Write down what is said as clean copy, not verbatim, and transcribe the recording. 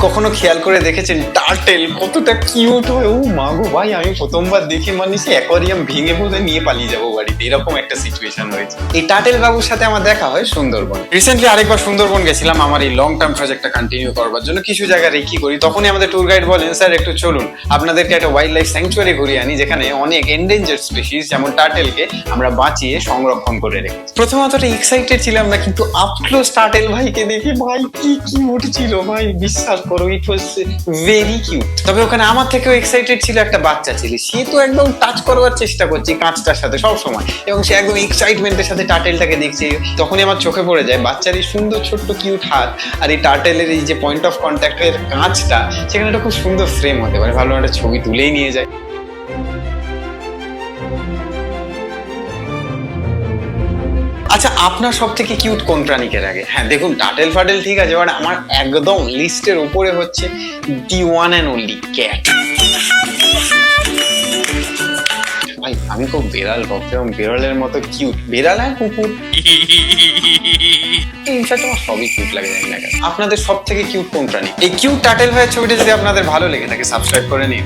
কখনো খেয়াল করে দেখেছেন টার্টেল কতটা কিউট হয়? ও মা গো ভাই, আমি প্রথমবার দেখে মানে সে অ্যাকোয়ারিয়াম ভেঙে বোধহয় নিয়ে পালিয়ে যাবো বাড়িতে, এরকম একটা সিচুয়েশন হয়েছে। এই টার্টেল বাবুর সাথে আমার দেখা হয় সুন্দরবন। রিসেন্টলি আরেকবার সুন্দরবন গেছিলাম আমার এই লং টার্ম প্রজেক্টটা কন্টিনিউ করবার জন্য। কিছু জায়গা রেখি করি, তখনই আমাদের ট্যুর গাইড বলেন, স্যার একটু চলুন আপনাদেরকে একটা ওয়াইল্ড লাইফ স্যাংচুয়ারি ঘুরিয়ে আনি, যেখানে অনেক এন্ডেঞ্জার্ড স্পিসিস যেমন টার্টেলকে আমরা বাঁচিয়ে সংরক্ষণ করে রেখেছি। প্রথমত এক্সাইটেড ছিলাম না, কিন্তু আপ ক্লোজ টার্টেল ভাইকে দেখে ভাই কি কিউট ছিল ভাই, বিশ্বাস করো ইট ওয়াজ ভেরি কিউট। তবে ওখানে আমার থেকেও এক্সাইটেড ছিল একটা বাচ্চা ছিল, সে তো একদম টাচ করবার চেষ্টা করছে কাঁচটার সাথে সব সময়, এবং সে একদম এক্সাইটমেন্টের সাথে টার্টেলটাকে দেখছে। তখনই আমার চোখে পড়ে যায় বাচ্চার এই সুন্দর ছোট্ট কিউট হাত আর এই টার্টেলের এই যে পয়েন্ট অফ কন্ট্যাক্টের কাঁচটা, সেখানে একটা খুব সুন্দর ফ্রেম হতে পারে, ভালো একটা ছবি তুলেই নিয়ে যায়। আচ্ছা, আপনার সব থেকে কিউট কোন প্রাণীকে লাগে? হ্যাঁ দেখুন, টার্টেল ফাটেল ঠিক আছে, বাট আমার একদম লিস্টের উপরে হচ্ছে the one and only cat. ভাই আমি খুব বেড়াল ভক্ত, এবং বেড়ালের মতো কিউট বেড়াল আর কুকুর, ইনফ্যাক্ট আমার সবই কিউট লাগে, জানি না কেন। আপনাদের সব থেকে কিউট কোন প্রাণী? এই কিউট টার্টেল ভাইয়ের ছবিটা যদি আপনাদের ভালো লেগে থাকে সাবস্ক্রাইব করে নিন।